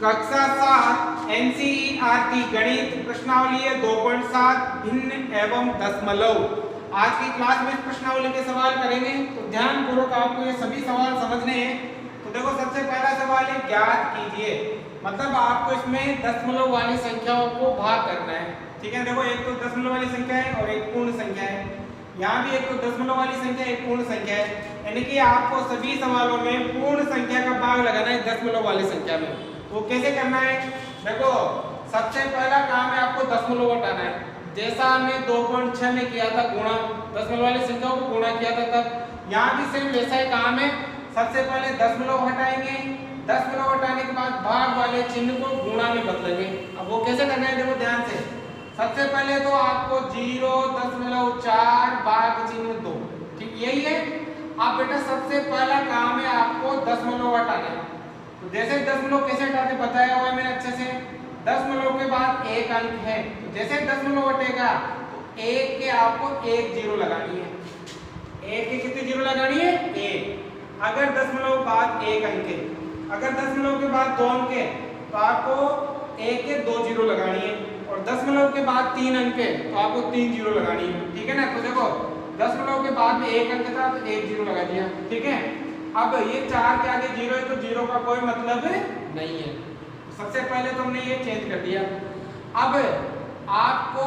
कक्षा 7 एनसीईआरटी गणित प्रश्नावली 2.7 भिन्न एवं दशमलव। आज की क्लास में प्रश्नावली के सवाल करेंगे, तो ध्यान पूर्वक आपको ये सभी सवाल समझने हैं। तो देखो, सबसे पहला सवाल है ज्ञात कीजिए, मतलब आपको इसमें दशमलव वाली संख्याओं को भाग करना है। ठीक है, देखो एक तो दशमलव वाली संख्या है और एक पूर्ण संख्या है। यहाँ भी एक तो दशमलव वाली संख्या एक पूर्ण संख्या है, यानी कि आपको सभी सवालों में पूर्ण संख्या का भाग लगाना है दशमलव वाली संख्या में। वो कैसे करना है? देखो, सबसे पहला काम है आपको दशमलव हटाना है। जैसा हमने 2.6 में किया था गुणा, दशमलव वाली संख्याओं को गुणा किया था, तब यहाँ भी सेम वैसा ही काम है। सबसे पहले दशमलव हटाएंगे, दशमलव हटाने के बाद भाग वाले चिन्ह को गुणा में बदलेंगे। अब वो कैसे करना है, देखो ध्यान से। सबसे पहले तो आपको 0.4 भाग चिन्ह 2, ठीक यही है। अब बेटा सबसे पहला काम है आपको दशमलव हटाना है। तो जैसे दशमलव कैसे हटाते बताया हुआ है मैंने अच्छे से। दशमलव के बाद एक अंक है, तो जैसे दशमलव हटेगा तो एक के आपको एक जीरो लगानी है। एक के कितनी जीरो लगानी है? एक। अगर दशमलव बाद एक अंक है, अगर दशमलव के बाद दो अंक है तो आपको एक के दो जीरो लगानी है, और दशमलव के बाद तीन अंक है तो आपको तीन जीरो लगानी है। ठीक है ना? तो देखो, दशमलव के बाद में एक अंक था तो एक जीरो लगा दिया। ठीक है, अब ये 4 के आगे जीरो है तो जीरो का कोई मतलब नहीं है। सबसे पहले तो हमने ये चेंज कर दिया। अब आपको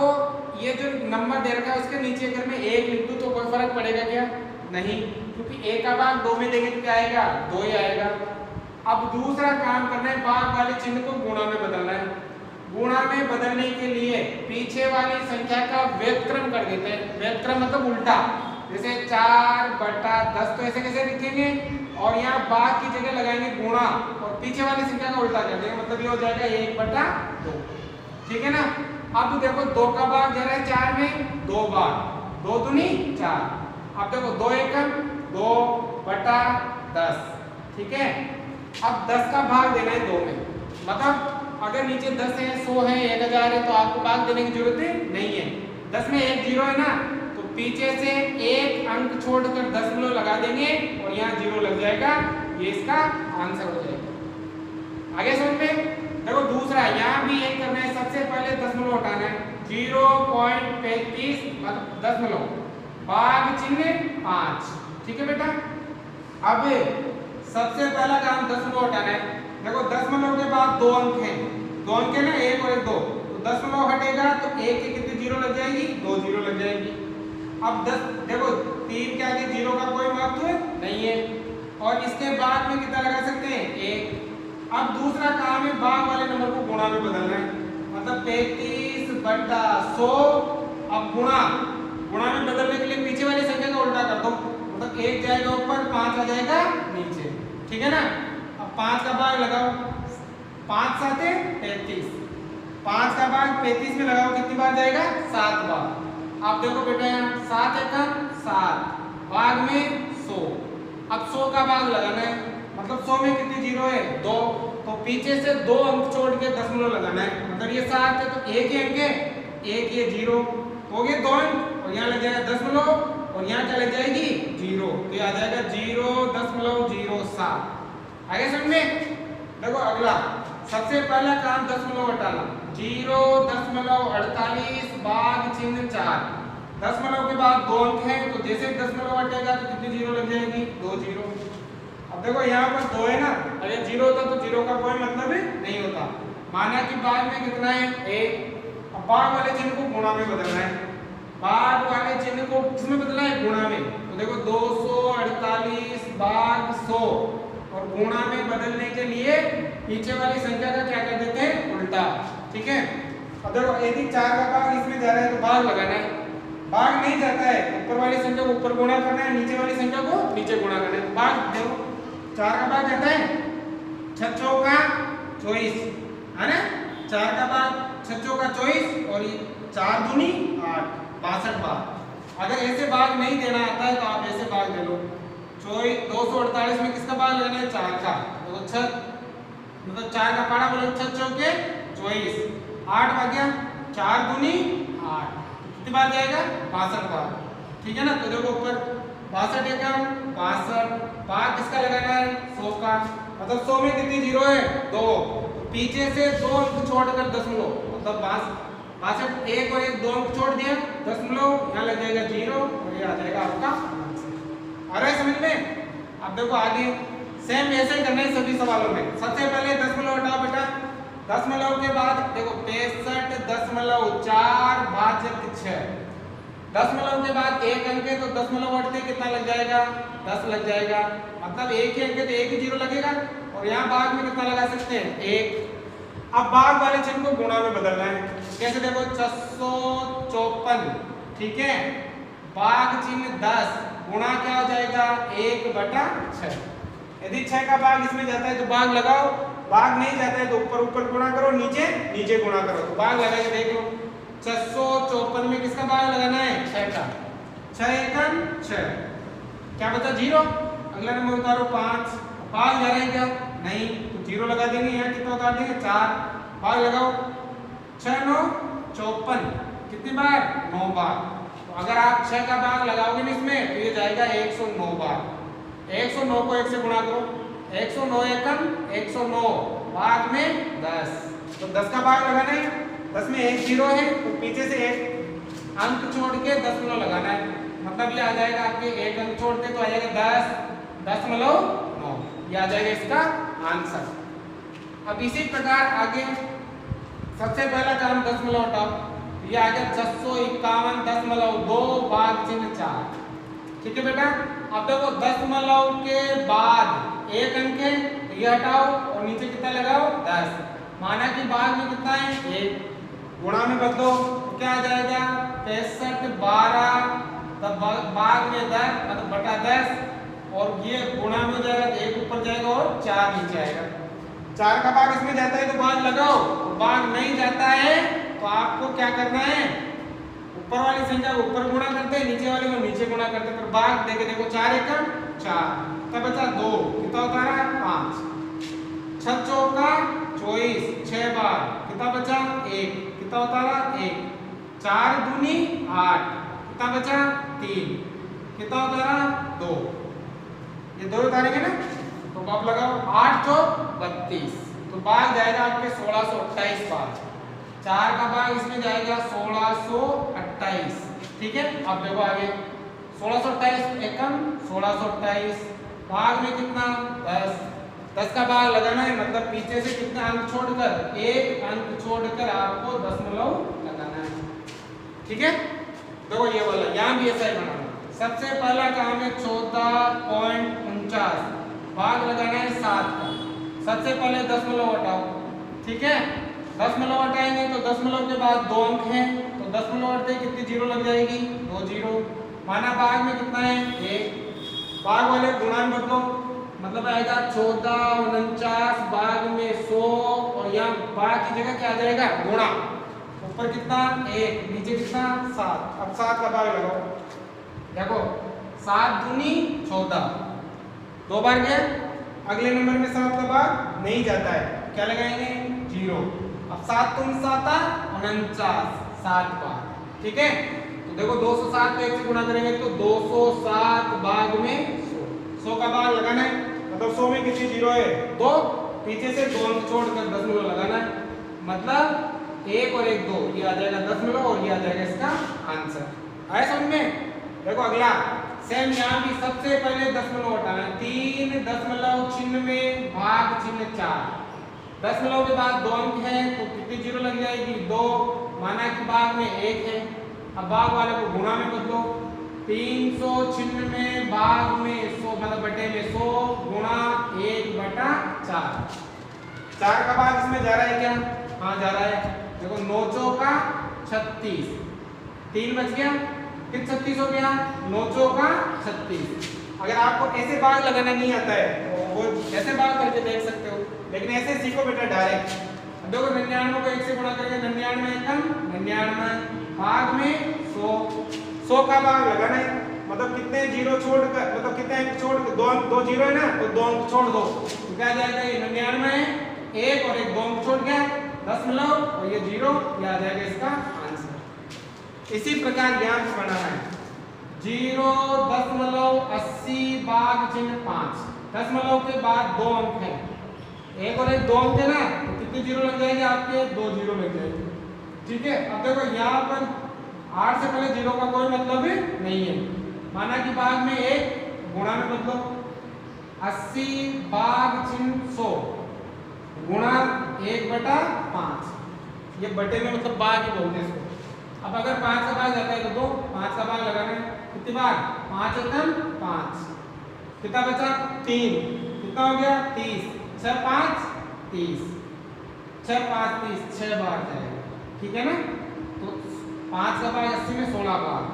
ये जो नंबर दे रखा है उसके नीचे अगर मैं एक लिख दूं तो कोई फर्क पड़ेगा क्या? नहीं, क्योंकि एक का भाग दो में देंगे तो क्या आएगा? दो ही आएगा। अब दूसरा काम करना है, भाग वाले चिन्ह को गुणा में बदलना है। गुणा में बदलने के लिए पीछे वाली संख्या का व्युत्क्रम कर देते हैं। व्युत्क्रम मतलब उल्टा, जैसे 4/10 तो ऐसे कैसे लिखेंगे, और यहाँ भाग की जगह लगाएंगे गुणा और पीछे वाली संख्या का उल्टा कर देंगे, मतलब ये हो जाएगा 1/2। ठीक है ना? अब देखो 2 का भाग दे रहा है 4 में, 2 भाग, 2 दूनी 4। अब देखो 2 एकम 2/10। ठीक है, अब 10 का भाग देना है 2 में, मतलब अगर नीचे 10 है, 100 है, 1000 है तो आपको भाग देने की जरूरत नहीं है। 10 में एक जीरो है ना, तो पीछे से एक अंक छोड़कर दशमलव लगा देंगे और यहाँ जीरो लग जाएगा। ये इसका आंसर हो जाएगा। आगे समझ में? देखो दूसरा, यहाँ भी यही करना है। सबसे पहले दशमलव हटाना है। 0.35 मतलब दशमलव, भाग चिन्ह 5। ठीक है बेटा, अब सबसे पहला काम दशमलव हटाना है। देखो दशमलव के बाद दो अंक हैं, दो अंक है ना, एक और एक दो, तो दशमलव हटेगा तो एक के कितनी जीरो लग जाएगी? दो जीरो लग जाएगी। अब 10 देखो 3 के आगे जीरो का कोई महत्व नहीं है, और इसके बाद में कितना लगा सकते हैं? 1। अब दूसरा काम है भाग वाले नंबर को गुणा में बदलना है, मतलब 35/100। अब गुणा में बदलने के लिए पीछे वाली संख्या का उल्टा कर दो, मतलब 1 जाएगा ऊपर, 5 आ जाएगा नीचे। ठीक है ना? अब 5 का भाग लगाओ, 5 7 35, 5 का भाग 35 में लगाओ, कितनी बार जाएगा? 7 बार। आप देखो बेटा, यहाँ 7 एकम 7, भाग में 100। अब 100 का भाग लगाना है, मतलब 100 में कितनी जीरो है? 2, तो पीछे से 2 अंक छोड़ के दशमलव लगाना है, मतलब ये 7 है तो एक ही अंक है, एक ये जीरो हो गए 2 अंक, और यहाँ लग जाएगा दशमलव, और यहाँ क्या लग जाएगी? जीरो, तो ये आ जाएगा 0.07। आगे समझ में? देखो अगला, सबसे पहला काम दशमलव हटाना। 0.48 भाग चिन्ह 4। दशमलव के बाद दो अंक है, तो जैसे दशमलव हटेगा तो कितनी जीरो लग जाएगी? 2 जीरो। अब देखो यहाँ पर 2 है ना, अगर जीरो होता तो जीरो का कोई मतलब नहीं होता। माना कि भाग में कितना है? 1। अब भाग वाले चिन्ह को गुणा में बदलना है। भाग वाले चिन्ह को किसमें बदलना है? गुणा में। तो देखो 248 भाग 100, और गुणा में बदलने के लिए पीछे वाली संख्या का क्या कर देते हैं? उल्टा। ठीक है, अब देखो यदि 4 का भाग इसमें जा रहा है तो भाग लगाना है। भाग नहीं जाता है, ऊपर वाली संख्या को ऊपर गुणा करना है, नीचे वाली संख्या को नीचे गुणा करना है। भाग देखो, 4 का भाग जाता है 6 चौका 24, है ना? 4 का भाग 6 चौका 24, और ये 4 दूनी 8, 62 बार। अगर ऐसे भाग नहीं देना आता है तो आप ऐसे भाग दे लो। 248 में किसका भाग लगना है? 4 का, तो 6 मतलब 4 का पारा बोलो, 6 चौके 24, 8 भाग्या 4 दूनी 8, कितनी बार जाएगा? 62 बार। ठीक है ना? तो देखो ऊपर 62 एकम 62, भाग किसका लगाना है? 100 का, मतलब 100 में कितनी जीरो है? 2, पीछे से 2 अंक छोड़कर दशमलव, मतलब 62 एक और एक 2 अंक छोड़ दिया दशमलव, यहाँ लग जाएगा 0 और ये आ जाएगा आपका आंसर। आ रहा है समझ में? अब देखो आगे सेम ऐसे ही करना है सभी सवालों में। सबसे पहले दशमलव हटाओ बेटा, दशमलव के बाद देखो 65.4 भाजक 6, दशमलव के बाद एक अंक है तो दशमलव हटते कितना लग जाएगा, 10 लग जाएगा, मतलब एक ही अंक है तो एक ही 0 लगेगा, और यहाँ भाग में कितना लगा सकते हैं, 1। अब भाग वाले चिन्ह को गुणा में बदलना है, कैसे देखो 654, ठीक है, भाग चिन्ह 10 गुणा क्या हो जाएगा 1/6। यदि 6 का भाग इसमें जाता है तो भाग लगाओ, भाग नहीं जाता है तो ऊपर ऊपर गुणा करो, नीचे नीचे गुणा करो, तो भाग लगा के देख लो 654 में किसका भाग लगाना है, 6 का, 6 एकम 6, क्या बचा 0, अगला नंबर उतारो 5, भाग जा रहा है क्या, नहीं, तो 0 लगा देंगे, यहाँ कितना उतार देंगे 4, भाग लगाओ 6 9 54, कितनी बार 9 बार, तो अगर आप 6 का भाग लगाओगे ना इसमें तो ये जाएगा 109 बार, 109 को 1 से गुणा करो, 109 एकम 109, भाग में 10, तो 10 का भाग लगाना है, 10 में एक 0 है तो पीछे से एक अंक छोड़ के दशमलव लगाना है, मतलब ये आ जाएगा आपके एक अंक छोड़ते तो आ जाएगा 10.9, ये आ जाएगा इसका आंसर। अब इसी प्रकार आगे सबसे पहला काम दशमलव हटाओ, ये आ गया 651.2 भाग चिन्ह 4, ठीक है बेटा। अब देखो दशमलव के बाद एक अंक है ये हटाओ और नीचे कितना लगाओ 10, माना कि भाग में कितना है 1, गुणा में बदलो तो क्या आ जाएगा 65/12, तब भाग में 10 मतलब बटा 10, और ये गुणा में हो जाएगा तो 1 ऊपर जाएगा और 4 नीचे आएगा, 4 का भाग इसमें जाता है तो भाग लगाओ, तो भाग नहीं जाता है तो आपको क्या करना है, ऊपर वाली संख्या को ऊपर गुणा करते हैं, नीचे वाली को नीचे गुणा करते हैं, पर भाग देके देखो 4 एकम 4, तब बचा 2, कितना होता है 5, 6 चौका 24, 6 बार, कितना बचा 1, कितना होता है 1, 4 दूनी 8, कितना बचा 3, कितना होता है 2, ये 2 उतारेंगे ना तो आप लगाओ 8 चौक 32, तो भाग जाएगा आपके 1628 बार, 4 का भाग इसमें जाएगा 1628, ठीक है। अब देखो आगे 1628 एकम 1628, भाग में कितना 10, 10 का भाग लगाना है, मतलब पीछे से कितना अंक छोड़कर एक अंक छोड़कर आपको दशमलव लगाना है, ठीक है। देखो ये वाला यहाँ भी ऐसा ही बनाना, सबसे पहला काम है 14.49, भाग लगाना है 7 का, सबसे पहले दशमलव हटाओ, ठीक है, दशमलव हटाएंगे तो दशमलव के बाद 2 अंक हैं तो दशमलव हटते कितनी 0 लग जाएगी 2 0, माना भाग में कितना है 1, भाग वाले गुणा में बदलो, मतलब आएगा 1449 भाग में 100, और यहाँ भाग की जगह क्या आ जाएगा गुणा, ऊपर कितना 1 नीचे कितना 7, अब 7 का भाग लगाओ, देखो 7 दूनी 14, 2 बार गया, अगले नंबर में 7 का भाग नहीं जाता है, क्या लगाएंगे 0, अब 7 दूनी 7 49, 7 बार, ठीक है। तो देखो 207 को 1 से गुणा करेंगे तो 207 भाग में 100 का भाग लगाना है, मतलब 100 में कितनी 0 है 2, पीछे से 2 अंक छोड़कर दशमलव लगाना है, मतलब 1 और 1 2, ये आ जाएगा दशमलव और ये आ जाएगा इसका आंसर। आया समझ में? देखो अगला सेम यहाँ भी सबसे पहले दशमलव हटाना है, 3 दशमलव चिन्ह में भाग चिन्ह 4, दशमलव के बाद 2 अंक है तो कितनी 0 लग जाएगी 2, माना कि भाग में 1 है, अब भाग वाले को गुणा में बदलो, 300 चिन्ह में भाग में 100 मतलब बटे में 100 गुणा 1/4, 4 का भाग इसमें जा रहा है क्या, हाँ जा रहा है, देखो 9 चौका 36, 3 बच गया, कितना 36 हो गया 9 चौका 36। अगर आपको ऐसे भाग लगाना नहीं आता है तो वो ऐसे भाग करके देख सकते हो, लेकिन ऐसे सीखो बेटा डायरेक्ट। देखो 99 को 1 से गुणा करके 99 एकम 99, भाग में 100, 100 का भाग लगाना है, मतलब कितने 0 छोड़कर, मतलब कितने अंक छोड़, 2 0 है ना तो 2 अंक छोड़ दो, तो क्या जाएगा ये 99 है, 1 और 1 2 अंक छोड़ गया दशमलव और ये 0, ये आ जाएगा इसका आंसर। इसी प्रकार यहाँ से बनाना है 0.80 भाग चिन्ह 5, दशमलव के बाद 2 अंक है, 1 और 1 2 अंक है ना तो कितनी जीरो लग जाएंगे आपके, 2 जीरो लग जाएंगे। ठीक है, अब देखो यहाँ पर 8 से पहले जीरो का कोई मतलब नहीं है। माना कि भाग में 1 गुणा में बदलो, 80 भाग चिन्ह 100 गुणा 1/5। ये बटे में मतलब भाग ही बोलते हैं इसको। अब अगर 5 का भाग जाता है तो 2, 5 का भाग लगाना है, कितने भाग, 5 एकम 5, कितना बचा 3, कितना हो गया 30, 6 5 30, 6 5 30, 6 बार जाएगा। ठीक है ना, तो 5 का भाग 80 में 16 भाग,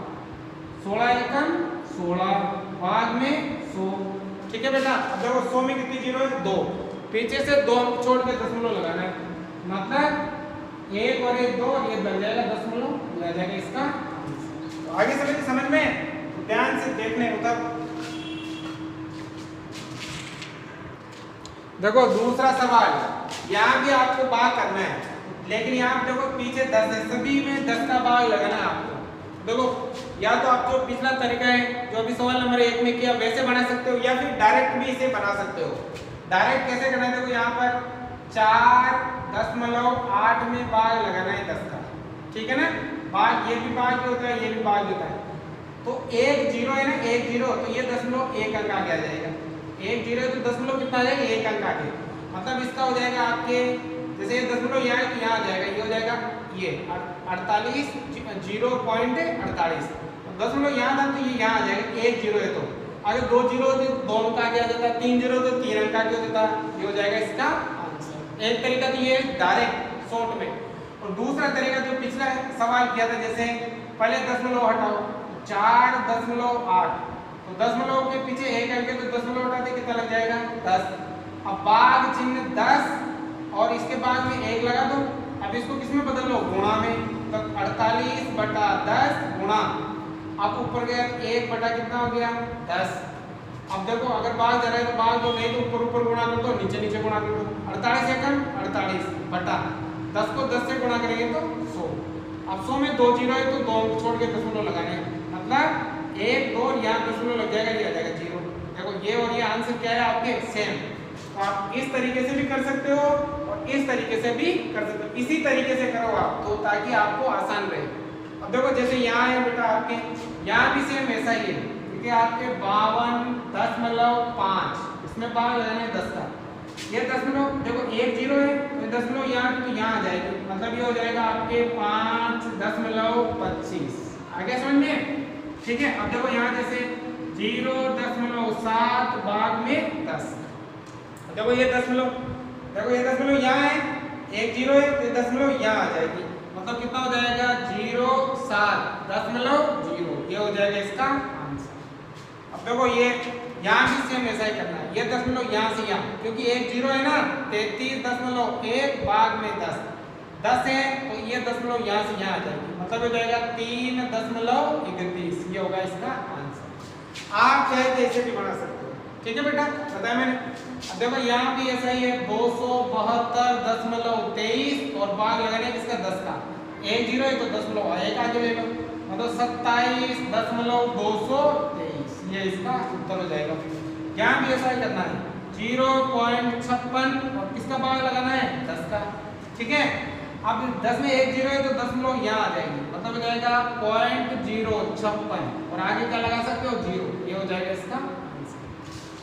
16 एकम 16 भाग में 100। ठीक है बेटा, अब देखो 100 में कितनी जीरो है, 2, पीछे से 2 अंक छोड़ के दशमलव लगाना है, मतलब 1 और 1 2, ये बन जाएगा दशमलव, मिल जाएगा इसका। तो आगे समझिए, समझ में ध्यान से देखने उधर। देखो दूसरा सवाल, यहाँ भी आपको भाग करना है, लेकिन यहाँ देखो पीछे 10 है, सभी में 10 का भाग लगाना है आपको। देखो या तो आप जो पिछला तरीका है जो अभी सवाल नंबर 1 में किया वैसे बना सकते हो, या फिर डायरेक्ट भी इसे बना सकते हो। डायरेक्ट कैसे करना है, देखो यहाँ पर 4.8 में भाग लगाना है 10 का। ठीक है ना, भाग ये भी भाग होता है, ये भी भाग होता है। तो 1 0 है ना, 1 0, तो ये दशमलव 1 अंक आगे आ जाएगा। 1 0 तो दशमलव कितना आ जाएगा, 1 अंक आगे, मतलब इसका हो जाएगा आपके, जैसे ये दशमलव यहाँ है तो यहाँ आ जाएगा, ये हो जाएगा ये 48 0.48, दशमलव यहाँ था तो ये यहाँ आ जाएगा। 1 0 है तो अगर 2 0 होते तो 2 अंक आगे आ जाता, 3 0 तो 3 अंक आगे हो जाता, ये हो जाएगा इसका आंसर। एक तरीका तो ये डायरेक्ट शॉर्ट में, और दूसरा तरीका जो पिछला सवाल किया था, जैसे पहले दशमलव हटाओ 4.8, तो दशमलव के पीछे 1 अंक है तो दशमलव हटाते कितना लग जाएगा 10। अब भाग चिन्ह 10 और इसके बाद में 1 लगा दो, अब इसको किसमें बदल लो, गुणा में, तो 48/10 गुणा, अब ऊपर गया 1 बटा कितना हो गया 10। अब देखो अगर भाग जा रहा है तो भाग दो, नहीं तो ऊपर ऊपर गुणा कर दो, नीचे नीचे गुणा कर दो। 48 एकम 48 बटा 10 को 10 से गुणा करेंगे तो 100। अब 100 में 2 जीरो है तो 2 छोड़ के दशमलव लगाने हैं, मतलब 1 2 यहाँ दशमलव लग जाएगा, ये आ जाएगा 0। देखो ये और ये आंसर क्या है आपके सेम। तो आप इस तरीके से भी कर सकते हो और इस तरीके से भी कर सकते हो, इसी तरीके से करो आप, तो ताकि आपको आसान रहे। अब देखो जैसे यहाँ है बेटा आपके, यहाँ भी सेम ऐसा ही है, क्योंकि आपके 52.5 इसमें भाग लगाना है 10 का। ये दशमलव देखो 1 0 है तो दशमलव यहाँ तो यहाँ आ जाएगी, मतलब ये हो जाएगा आपके 5.25। आगे समझ में, ठीक है। अब देखो यहाँ जैसे 0.7 भाग में 10, देखो ये दशमलव, देखो ये दशमलव यहाँ है, 1 0 है तो दशमलव यहाँ आ जाएगी, मतलब कितना हो जाएगा 0.7.0, ये हो जाएगा इसका आंसर। अब देखो ये यहाँ भी सेम ऐसा ही करना है, ये दशमलव यहाँ से यहाँ, क्योंकि 1 0 है ना, 33.1 भाग में 10 है तो ये दशमलव यहाँ से यहाँ आ जाएगी, मतलब हो जाएगा 3.31, ये होगा इसका आंसर। आप चाहे तो ऐसे भी बना सकते हो, ठीक है बेटा, बताया मैंने। अब देखो यहाँ भी ऐसा ही है, 272.23 और भाग लगाने किसका 10 का, 1 0 है तो दशमलव 1 आगे ले लो, मतलब 27.223, ये इसका उत्तर हो जाएगा। यहाँ भी ऐसा ही करना है, 0.56 और किसका भाग लगाना है 10 का, ठीक है। अब 10 में 1 0 है तो दशमलव यहाँ आ जाएगी, मतलब हो जाएगा 0.056 और आगे क्या लगा सकते हो 0, ये हो जाएगा इसका आंसर।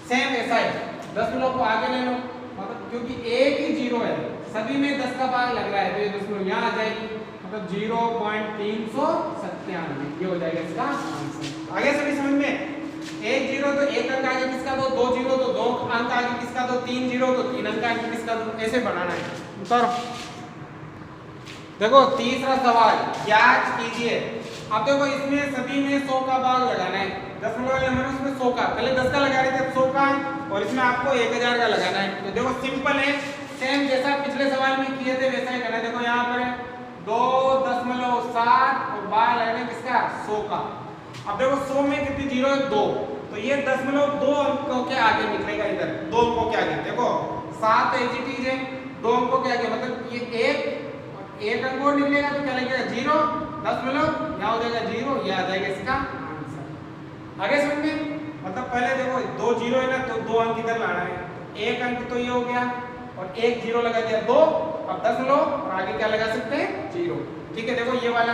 सेम ऐसा है, दशमलव को आगे ले लो, मतलब क्योंकि एक ही 0 है, सभी में 10 का भाग लग रहा है तो ये दशमलव यहाँ आ जाएगी, मतलब 0.397, ये हो जाएगा इसका आंसर। आगे सभी समझ में, 1 0 तो 1 अंक आगे किसका दो, 2 0 तो 2 अंक आगे किसका दो, 3 0 तो 3 अंक आगे किसका दो, ऐसे बनाना है। उत्तर देखो तीसरा सवाल, जांच कीजिए। अब देखो इसमें सभी में 100 का भाग लगाना है, दशमलव नंबर उसमें 100 का, पहले 10 का लगा रहे थे 100 का, और इसमें आपको 1000 का लगाना है। तो देखो सिंपल है, सेम जैसा पिछले सवाल में किए थे वैसा ही करना है। देखो यहाँ पर 2.7 और भाग लगाना है किसका 100 का। अब देखो 100 में कितनी जीरो है 2, तो ये दशमलव 2 अंकों के आगे निकलेगा, इधर 2 अंकों के आगे। देखो 7 एजीटीज है, 2 अंकों के आगे, मतलब ये 1 अंक और निकलेगा तो क्या लगेगा 0, दशमलव यहाँ हो जाएगा 0, ये आ जाएगा इसका आंसर। आगे समझ में, मतलब पहले देखो 2 0 है ना, तो 2 अंक इधर लाना है, 1 अंक तो ये हो गया और 1 0 लगा दिया 2, अब 10 लो और आगे क्या लगा सकते हैं 0। ठीक है, देखो ये वाला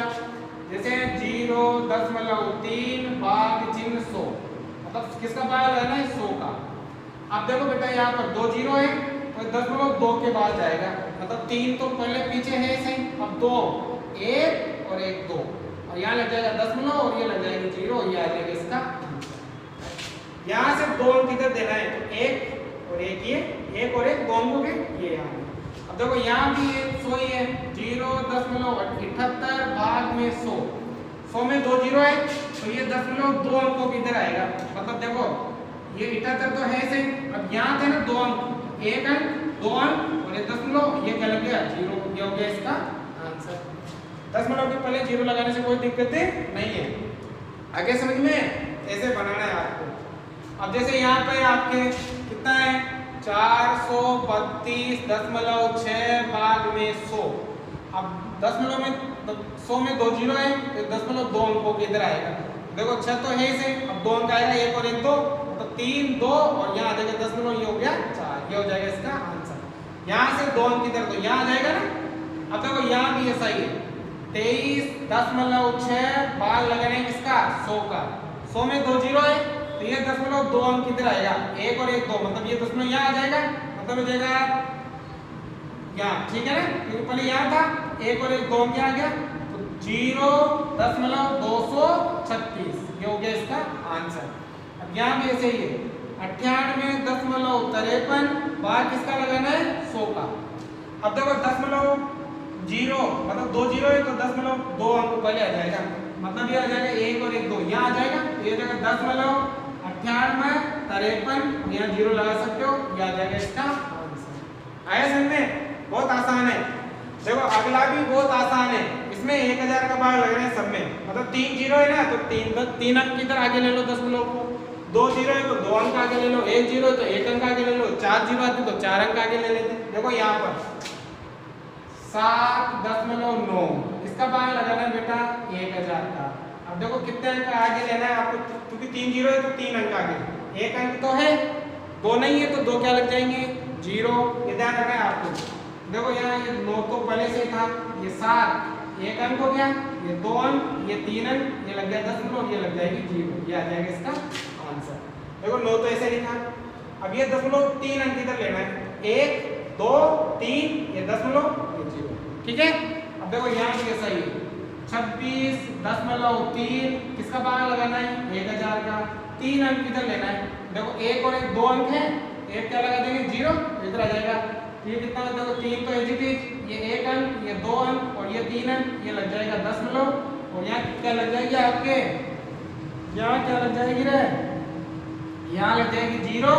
जैसे 0.3 भाग चिन्ह 100, मतलब किसका भाग लगाना है 100 का। अब देखो बेटा यहाँ पर 2 0 है तो 10.2 के बाद जाएगा, मतलब 3 तो पहले पीछे है सही, अब 2 1 और 1 2 और यहाँ लग जाएगा 10 और ये लग जाएगा 0, ये आ जाएगा इसका आंसर। यहाँ से 2 अंक किधर देना है तो 1 और 1 ये 1 और 1 2 अंकों के ये यहाँ। अब देखो यहाँ भी ये 100 ही है, 0.78 भाग में 100, 100 में 2 0 है तो ये 10.2 अंकों की इधर आएगा, मतलब देखो ये 78 तो है सही, अब यहाँ थे ना 2 अंक, 1 अंक 2 अंक और ये 10 ये क्या लग गया 0, ये हो गया इसका आंसर। 10 के पहले 0 लगाने से कोई दिक्कत नहीं है, आगे समझ में ऐसे बनाना है आपको। अब जैसे यहाँ पे आपके कितना है 432.6 भाग में 100, अब 10 में 100 में 2 0 है तो 10.2 अंकों के इधर आएगा, देखो 6 तो है इसे, अब 2 अंक आएगा 1 और 1 2 तो 3 2 और यहाँ आ जाएगा 10 ये हो गया 4, ये हो जाएगा इसका आंसर। यहाँ से 2 अंक इधर तो यहाँ आ जाएगा ना। अब देखो यहाँ भी ऐसा ही है 23.6 भाग लगाने किसका 100 का, 100 में 2 0 है तो ये 10.2 अंक किधर आएगा 1 और 1 2, मतलब ये 10 यहाँ आ जाएगा, मतलब हो जाएगा यहाँ, ठीक है ना, क्योंकि पहले यहाँ था 1 और 1 2 अंक आ गया तो 0.236, ये हो गया इसका आंसर। अब यहाँ भी ऐसे ही है 98.53 भाग किसका लगाना है 100 का। अब देखो 10.0 मतलब 2 0 है तो 10.2 अंक पहले आ जाएगा, मतलब ये आ जाएगा 1 और 1 2 यहाँ आ जाएगा, ये जगह 10.98 यहाँ 0 लगा सकते हो, ये आ जाएगा इसका आंसर। आया समझ में, बहुत आसान है। देखो अगला भी बहुत आसान है, इसमें 1000 का भाग लग रहा है सब में, मतलब 3 0 है ना तो 3 अंक इधर आगे ले लो 10 को, 2 0 है तो 2 अंक आगे ले लो, 1 0 है तो 1 अंक आगे ले लो, 4 0 आते तो 4 अंक आगे ले लेते। देखो यहाँ पर 7.9 इसका भाग लगाना है बेटा 1000 का। अब देखो कितने अंक आगे लेना है आपको, क्योंकि 3 0 है तो 3 अंक आगे, 1 अंक तो है 2 नहीं है तो 2 क्या लग जाएंगे 0, ये ध्यान रखना है आपको। देखो यहाँ ये 9 तो पहले से था, ये 7 1 अंक हो गया, ये 2 अंक, ये 3 अंक, ये लग गया 10 ये लग जाएगी 0, ये आ जाएगा इसका आंसर। देखो 9 तो ऐसे लिखा, अब ये 3 अंक इधर लेना है 1 2 3 ये 0, ठीक है। अब देखो यहाँ भी ऐसा ही 26.3 किसका भाग लगाना है 1000 का, 3 अंक इधर लेना है, देखो 1 और 1 2 अंक है, 1 क्या लगा देंगे 0, इधर आ जाएगा, ये कितना देखो 3 तो एजिटिज, ये 1 अंक, ये 2 अंक और ये 3 अंक, ये लग जाएगा 10 और यहाँ क्या लग जाएगी आपके, यहाँ क्या लग जाएगी रे, यहाँ लग जाएगी 0,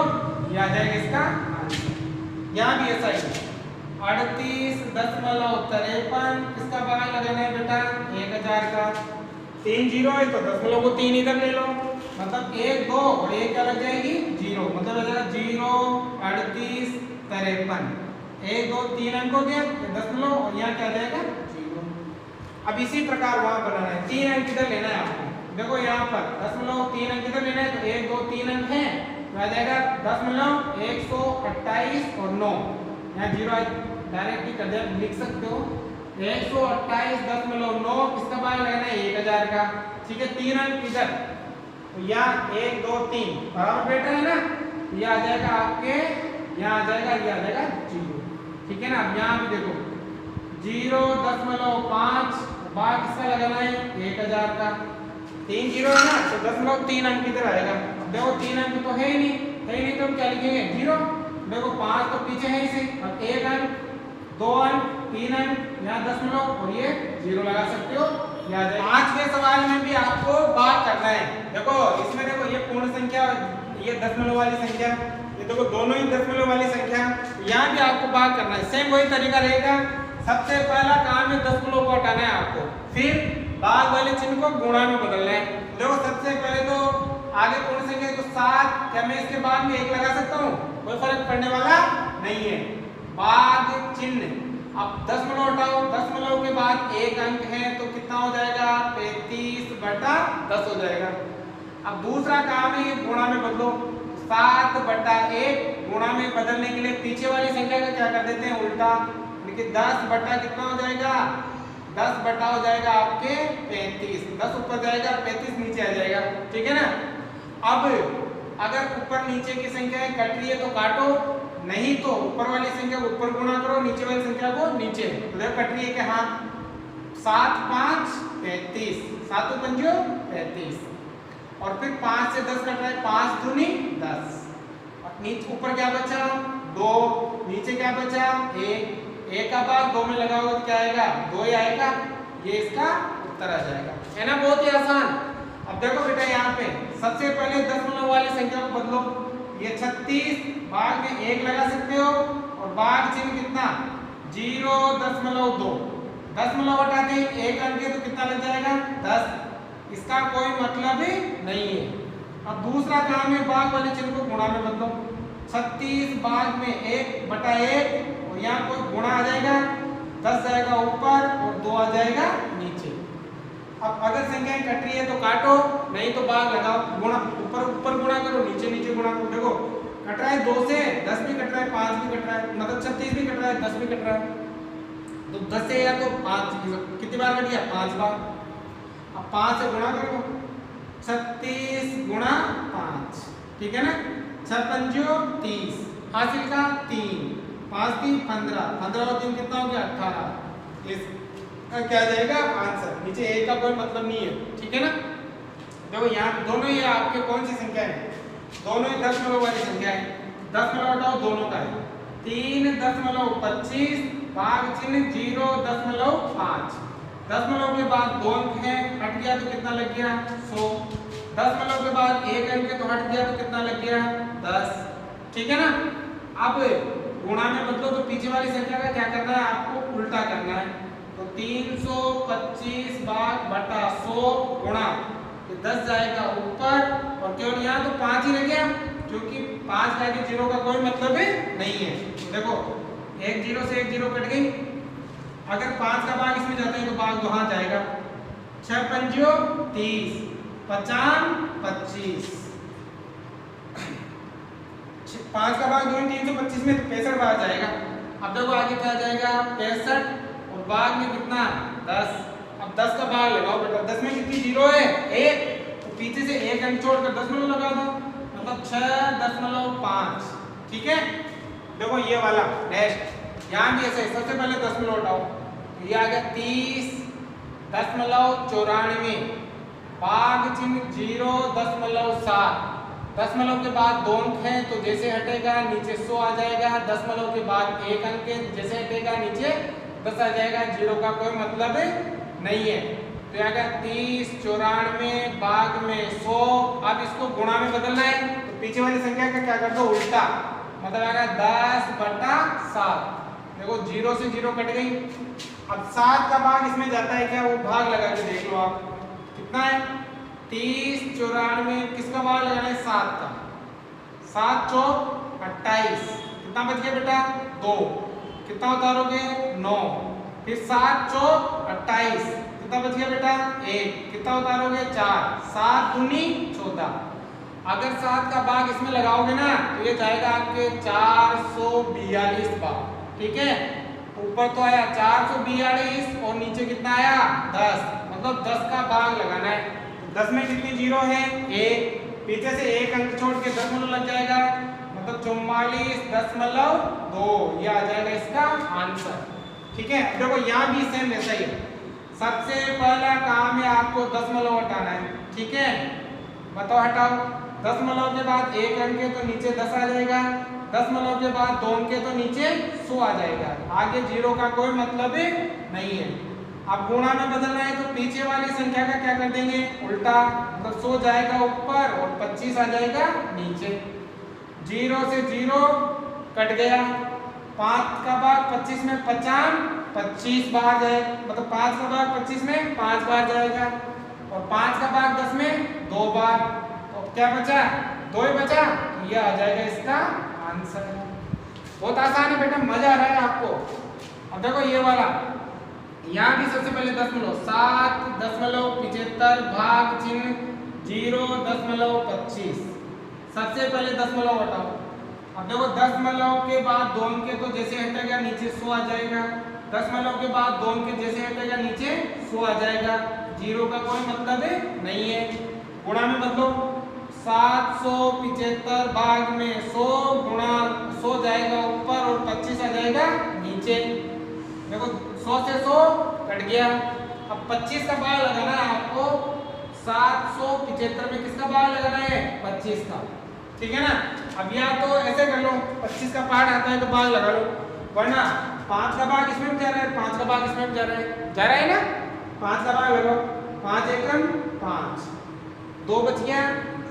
ये आ जाएगा इसका आंसर। यहाँ भी ऐसा ही 38.53 किसका भाग लगाना है बेटा 1000 का, 3 0 है तो 10 को 3 इधर ले लो, मतलब 1 2 और 1 क्या लग जाएगी 0, मतलब हो जाएगा 0 38 53, 1 2 3 अंक हो गया 10 और यहाँ क्या जाएगा 0। अब इसी प्रकार वहां बनाना है, 3 अंक इधर लेना है आपको, देखो यहाँ पर 3 अंक इधर लेना है तो 1 2 3 अंक है तो आ जाएगा 128 और 9, यहाँ 0 डायरेक्ट ही कर लिख सकते हो, 128.9 किसका भाग लगाना है 1000 का, ठीक है। 3 अंक इधर तो यहाँ 1 2 3 बराबर बैठा है ना, ये आ जाएगा आपके, यहाँ आ जाएगा, ये आ जाएगा 0, ठीक है ना। अब यहाँ भी देखो 0.5 भाग किसका लगाना है 1000 का, 3 0 है ना तो 0.3 अंक इधर आएगा, देखो 3 अंक तो है ही नहीं तो हम क्या लिखेंगे 0, देखो 5 तो पीछे है इसे, अब 1 अंक 2 अंक 3 अंक यहाँ 10 और ये 0 लगा सकते हो, याद है। 5वें सवाल में भी आपको भाग करना है, देखो इसमें देखो ये पूर्ण संख्या, ये दशमलव वाली संख्या, ये देखो दोनों ही दशमलव वाली संख्या, यहाँ भी आपको भाग करना है, सेम वही तरीका रहेगा। सबसे पहला काम है दशमलव को हटाना है आपको, फिर भाग वाले चिन्ह को गुणा में बदलना है। देखो सबसे पहले तो आगे पूर्ण संख्या तो 7, क्या मैं इसके बाद में 1 लगा सकता हूँ, कोई फर्क पड़ने वाला नहीं है। भाग चिन्ह, अब दशमलव हटाओ, दशमलव के बाद 1 अंक है तो कितना हो जाएगा 35/10 हो जाएगा। अब दूसरा काम है गुणा में बदलो, 7/1 गुणा में बदलने के लिए पीछे वाली संख्या का क्या कर देते हैं उल्टा, क्योंकि 10 बटा कितना हो जाएगा, 10 बटा हो जाएगा आपके 35, 10 ऊपर जाएगा 35 नीचे आ जाएगा, ठीक है ना। अब अगर ऊपर नीचे की संख्याएं कट रही है तो काटो, नहीं तो ऊपर वाली संख्या को ऊपर गुणा करो, नीचे वाली संख्या को नीचे। तो देखो कट रही है कि हाँ 7 5 35, 7 पंजो 35, और फिर 5 से 10 कट रहा है, 5 दूनी 10, और नीचे ऊपर क्या बचा 2, नीचे क्या बचा 1, 1 का भाग 2 में लगाओगे तो क्या आएगा 2 ही आएगा, ये इसका उत्तर आ जाएगा, है ना। बहुत ही आसान। अब देखो बेटा यहाँ पे सबसे पहले दशमलव वाली संख्या को बदलो, ये 36 भाग में 1 लगा सकते हो, और भाग चिन्ह कितना 0.2, दशमलव हटा दें 1 अंक तो कितना लग जाएगा 10, इसका कोई मतलब ही नहीं है। अब दूसरा काम है भाग वाले चिन्ह को गुणा में बदलो, 36 भाग में 1 बटा 1, और यहाँ कोई गुणा आ जाएगा, 10 जाएगा ऊपर और 2 आ जाएगा नीचे। अब अगर संख्याएं कट रही है तो काटो, नहीं तो भाग लगाओ, गुणा ऊपर गुणा करो, नीचे गुणा करो। देखो कट रहा है 2 से 10 भी कट रहा है, 5 भी कट रहा है, मतलब 36 भी कट रहा है, 10 भी कट रहा है, तो 10 से या तो 5 कितनी बार कट गया 5 बार। अब 5 से गुणा करो, 36 गुणा 5, ठीक है ना, 6 पंजो 30, हासिल का 3, 5 3 15, 15 और 3 कितना हो गया 18, इस क्या जाएगा आंसर, नीचे ए का कोई मतलब नहीं है, ठीक है ना। देखो यहाँ दोनों ही आपके कौन सी संख्या है, दोनों ही दशमलव वाली संख्या है, दशमलव हटाओ दोनों का है, 3.25 भाग चिन्ह 0.5, दशमलव के बाद 2 अंक है, हट गया तो कितना लग गया 100, दशमलव के बाद 1 अंक है तो हट गया तो कितना लग गया 10, ठीक है ना। अब गुणा में बदलो तो पीछे वाली संख्या का क्या करना है, आपको उल्टा करना है, तो 325 भाग बटा 100 गुणा, ये 10 जाएगा ऊपर, और केवल यहाँ तो 5 ही रह गया, क्योंकि 5 का आगे 0 का कोई मतलब ही नहीं है। तो देखो एक 0 से एक 0 कट गई, अगर 5 का भाग इसमें जाता है तो भाग वहां जाएगा, 6 पंजो 30, 50 25, 5 का भाग 325 में 65 बार जाएगा। अब देखो आगे क्या जाएगा 65, और भाग में कितना 10, अब 10 का भाग लगाओ बेटा, 10 में कितनी 0 है 1, तो पीछे से 1 अंक छोड़कर दशमलव लगा दो, मतलब 6.5, ठीक है। देखो ये वाला नेक्स्ट यहाँ भी ऐसे, सबसे पहले दशमलव हटाओ, ये आ गया 30.94, भाग चिन्ह 0.7, दशमलव के बाद 2 अंक है तो जैसे हटेगा नीचे 100 आ जाएगा, दशमलव के बाद 1 अंक है जैसे हटेगा नीचे 10 आ जाएगा, 0 का कोई मतलब नहीं है। तो यहाँ का 30.94 भाग में 100, अब इसको गुणा में बदलना है तो पीछे वाली संख्या का क्या कर दो उल्टा, मतलब आएगा 10/7, देखो 0 से 0 कट गई। अब 7 का भाग इसमें जाता है क्या, वो भाग लगा के देख लो आप कितना है, 30.94 किसका भाग लगाना है 7 का, 7 चौक 28, कितना बच गया बेटा 2, कितना उतारोगे 9, फिर 7 चौक 28, कितना बच गया बेटा 1, कितना उतारोगे 4, 7 दूनी 14। अगर 7 का भाग इसमें लगाओगे ना तो ये जाएगा आपके 442 बार, ठीक है। ऊपर तो आया 442 और नीचे कितना आया 10, मतलब 10 का भाग लगाना है, 10 में कितनी 0 है 1, पीछे से 1 अंक छोड़ के दशमलव लग जाएगा, मतलब 44.2, ये आ जाएगा इसका आंसर, ठीक है। देखो यहाँ भी सेम वैसा ही है, सबसे पहला काम है आपको दशमलव हटाना है, ठीक है। बताओ हटाओ, दशमलव के बाद 1 अंक है तो नीचे 10 आ जाएगा, दशमलव के बाद 2 अंक है तो नीचे 100 आ जाएगा, आगे 0 का कोई मतलब ही नहीं है। अब गुणा में बदलना है तो पीछे वाली संख्या का क्या कर देंगे उल्टा, मतलब 100 जाएगा ऊपर और 25 आ जाएगा नीचे, 0 से 0 कट गया, 5 का भाग 25 में 25 बार जाएगा, मतलब 5 का भाग 25 में 5 बार जाएगा, और 5 का भाग 10 में 2 बार, तो क्या बचा 2 ही बचा, तो ये आ जाएगा इसका आंसर। बहुत आसान है बेटा, मजा आ रहा है आपको। अब देखो ये वाला, यहाँ भी सबसे पहले दशमलव 7.75 भाग चिन्ह 0.25, सबसे पहले दशमलव हटाओ, अब देखो दशमलव के बाद 2 अंक तो जैसे हटेगा नीचे 100 आ जाएगा, दशमलव के बाद 2 अंक जैसे हटेगा नीचे 100 आ जाएगा, जीरो का कोई मतलब नहीं है। गुणा में बदलो, 775 भाग में 100 गुणा 100 जाएगा ऊपर और 25 आ जाएगा नीचे। देखो 100 से 100 कट गया। अब 25 का भाग लगाना है आपको, 775 में किसका भाग लगाना है? 25 का, ठीक है ना। अब या तो ऐसे कर लो, 25 का पार्ट आता है तो भाग लगा लो, वरना 5 का भाग इसमें भी जा रहा है, 5 का भाग इसमें भी जा रहा है ना। 5 का भाग लगाओ, 5 एकम 5, 2 बच गया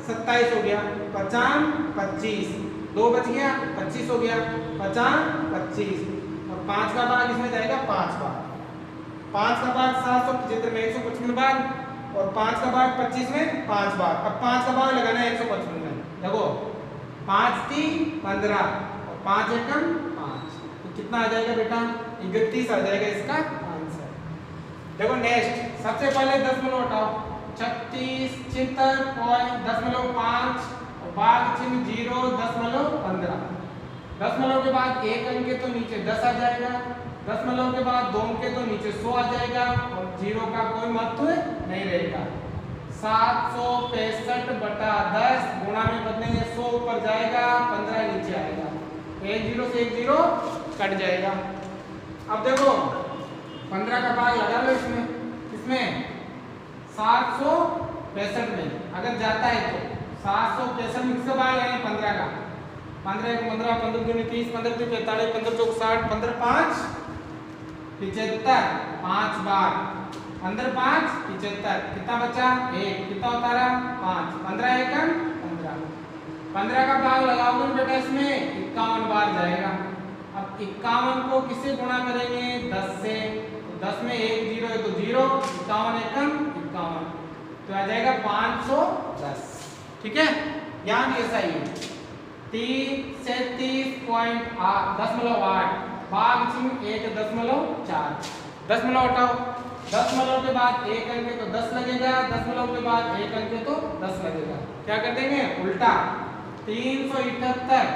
27 हो गया, 50 25, 2 बच गया 25 हो गया, 50 25 और 5 का भाग इसमें जाएगा 5 बार। 5 का भाग 775 में 155 बार और 5 का भाग 25 में 5 बार। अब 5 का भाग लगाना है 155 में, देखो 5 3 15 और 5 एकम 5, तो कितना आ जाएगा बेटा? 31 आ जाएगा इसका आंसर। देखो नेक्स्ट, सबसे पहले दशमलव हटाओ, 36 76.5 और भाग चिन्ह 0.15। दशमलव के बाद 1 अंक तो नीचे 10 आ जाएगा, दशमलव के बाद 2 अंक तो नीचे 100 आ जाएगा और जीरो का कोई महत्व नहीं रहेगा। 765 बटा 10 गुणा में बदलेंगे, 100 ऊपर जाएगा 15 नीचे आएगा, 1 0 से 1 0 कट जाएगा। अब देखो 15 का भाग लगा लो इसमें 765 में अगर जाता है तो 765 में किसका भाग लगाएंगे? 15 का। 15 15 15 दूनी 30 15 3 45 15 चौक 60 15 5 75, 5 बार 15 5 75, कितना बचा? 1, कितना होता रहा? 5, 15 एकम 15, 15 का भाग लगाओगे बेटा इसमें 51 बार जाएगा। अब 51 को किससे गुणा करेंगे? 10 से, तो 10 में 1 0 है तो 0, 51 एकम 51, तो आ जाएगा 510, ठीक है। यहाँ भी ऐसा ही है, 30 से 30.8 भाग चिन्ह 1.4, दशमलव हटाओ, दशमलव के बाद 1 अंक तो 10 लगेगा, दशमलव के बाद 1 अंक तो 10 लगेगा, क्या कर देंगे? उल्टा। 378,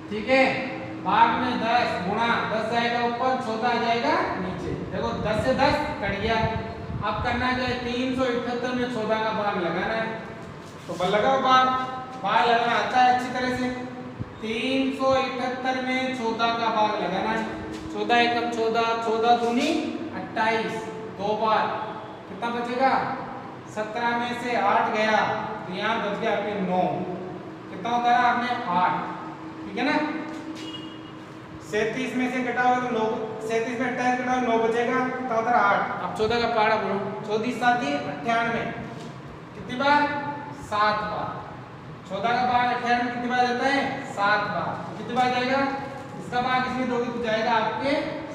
ठीक है, भाग में 10 गुणा 10 जाएगा ऊपर, 14 आ जाएगा नीचे। देखो 10 से 10 कट गया। अब करना क्या है? 378 में 14 का भाग लगाना है, तो बल लगाओ, भाग लगाना आता है अच्छी तरह से। 378 में 14 का भाग लगाना है, 14 एकम 14, 14 दूनी 28, 2 बार, कितना बचेगा? 17 में से 8 गया तो यहाँ बच गया आपके 9, कितना होता है आपने? 8, ठीक है ना। 37 में से घटाओ तो 9, 37 में 28 घटाओ 9 बचेगा, कितना होता है? 8। अब 14 का पाड़ा बोलो, 14 7 98, कितनी बार? 7 बार। 14 का भाग 98 में कितनी बार जाता है? 7 बार, तो कितनी बार जाएगा? इसका भाग इसमें दोगे तो जाएगा आपके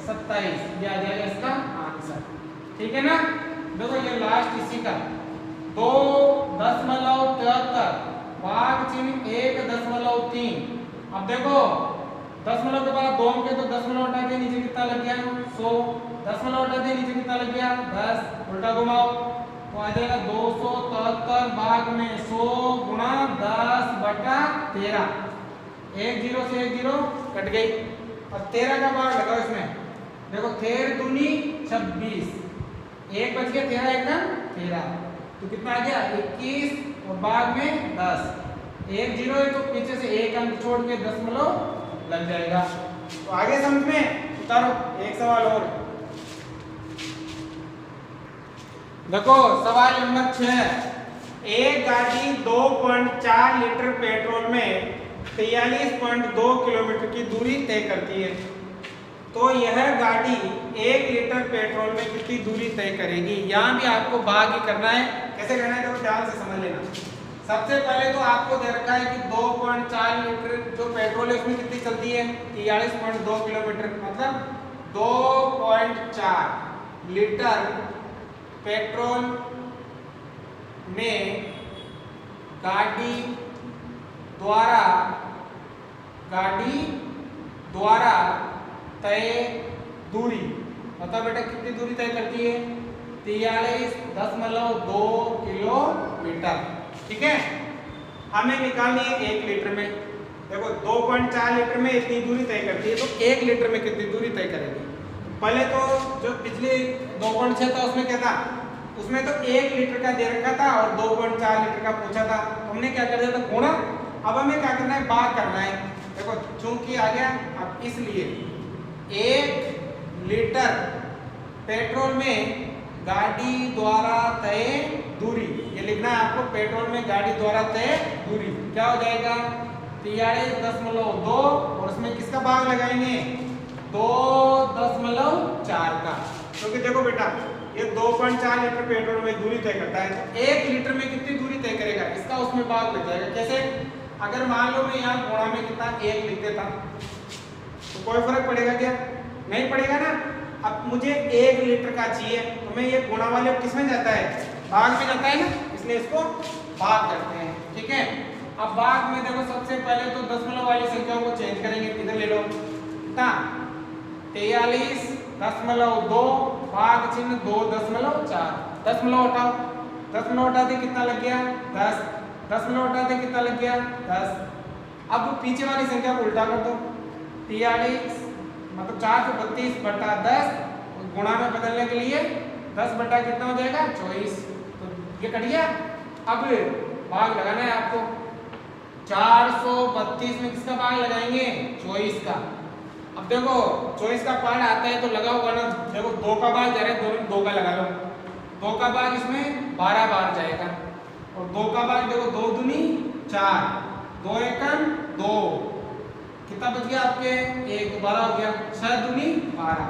27, ये आ जाएगा इसका आंसर, ठीक है ना। देखो ये लास्ट इसी का 2.73 भाग चिन्ह 1.3। अब देखो दशमलव के बाद 2 अंक तो दशमलव हटा के नीचे कितना लग गया? 100, दशमलव हटा के नीचे कितना लग गया? 10, उल्टा घुमाओ तो आ जाएगा 273 भाग में 100 गुणा 10 बटा 13, 1 0 से 1 0 कट गई। अब 13 का भाग लगाओ इसमें, देखो 13 दूनी 26, 1 बच गया, 13 एकम 13, तो कितना आ गया? 21 और भाग में 10, 1 0 है तो पीछे से 1 अंक छोड़ के दशमलव लग जाएगा। तो आगे समझ में उतारो। एक सवाल और देखो, सवाल नंबर 6, एक गाड़ी 2.4 लीटर पेट्रोल में 43.2 किलोमीटर की दूरी तय करती है, तो यह गाड़ी 1 लीटर पेट्रोल में कितनी दूरी तय करेगी? यहाँ भी आपको भाग ही करना है। कैसे करना है तो ध्यान से समझ लेना। सबसे पहले तो आपको दे रखा है कि 2.4 लीटर जो पेट्रोल है उसमें कितनी चलती है? 43.2 किलोमीटर, मतलब 2.4 लीटर पेट्रोल में गाड़ी द्वारा तय दूरी, मतलब बेटा कितनी दूरी तय करती है? 43.2 किलोमीटर, ठीक है। हमें निकालनी है 1 लीटर में, देखो 2.4 लीटर में इतनी दूरी तय करती है, तो 1 लीटर में कितनी दूरी तय करेगी? पहले तो जो पिछले 2.6 था उसमें क्या था, उसमें तो 1 लीटर का दे रखा था और 2.4 लीटर का पूछा था, हमने क्या कर दिया था, गुणा। अब हमें क्या करना है, भाग करना है। देखो चूंकि आ गया, अब इसलिए 1 लीटर पेट्रोल में गाड़ी द्वारा तय दूरी, ये लिखना है आपको, पेट्रोल में गाड़ी द्वारा तय दूरी क्या हो जाएगा, 43.2 और उसमें किसका भाग लगाएंगे, 2.4 का। क्योंकि देखो बेटा ये 2.4 लीटर पेट्रोल में दूरी तय करता है, तो 1 लीटर में कितनी दूरी तय करेगा, इसका उसमें भाग लग जाएगा। कैसे, अगर मान लो मैं यहाँ गुणा में कितना 1 लिख देता तो कोई फर्क पड़ेगा क्या, नहीं पड़ेगा ना। अब मुझे 1 लीटर का चाहिए तो मैं ये गुणा वाले किस में जाता है, भाग में जाता है ना, इसलिए इसको भाग करते हैं। ठीक है, अब भाग में देखो सबसे पहले तो दशमलव वाली संख्याओं को चेंज करेंगे, इधर ले लो, 43.2 भाग चिन्ह 2.4, दशमलव हटाओ, दशमलव हटाते कितना लग गया 10, दशमलव हटाते कितना लग गया 10। अब पीछे वाली संख्या को उल्टा कर दो, 43 मतलब 432/10 गुणा में बदलने के लिए 10 बटा कितना हो जाएगा 24, तो ये कट गया। अब भाग लगाना है आपको, 432 में किसका भाग लगाएंगे, 24 का। अब देखो 24 का पार्ट आता है तो लगा होगा ना, देखो 2 का भाग जा रहा है, दोनों 2 का लगा लो, 2 का भाग इसमें 12 बार जाएगा और 2 का भाग देखो 2 दूनी 4, 2 एकम 2, कितना बच गया आपके 1, 12 हो गया, 6 दूनी 12।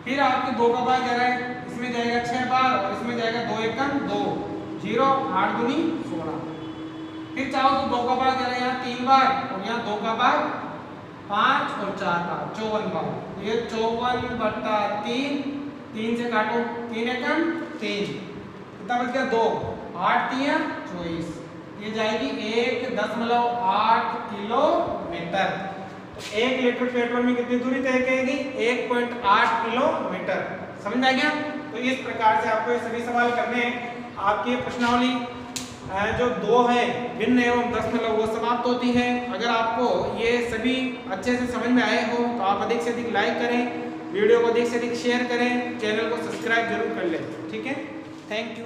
फिर आपके 2 का भाग जा रहा है, इसमें जाएगा 6 बार और इसमें जाएगा 2 एकम 2, 0, 8 दूनी 16। फिर चाहो तो 2 का भाग जा रहा है यहाँ 3 बार और यहाँ 2 का भाग 5 और 4 बार, 54 बार, ये 54/3, 3 से काटो, 3 एकम 3, कितना बच गया 2, 8 3 24, ये जाएगी 1.8 किलोमीटर। तो 1 लीटर पेट्रोल में कितनी दूरी तय करेगी, 1.8 किलोमीटर। समझ आ गया? तो इस प्रकार से आपको ये सभी सवाल करने हैं। आपकी प्रश्नावली जो 2 है भिन्न एवं दशमलव वो समाप्त होती है। अगर आपको ये सभी अच्छे से समझ में आए हो तो आप अधिक से अधिक लाइक करें, वीडियो को अधिक से अधिक शेयर करें, चैनल को सब्सक्राइब जरूर कर लें। ठीक है, थैंक यू।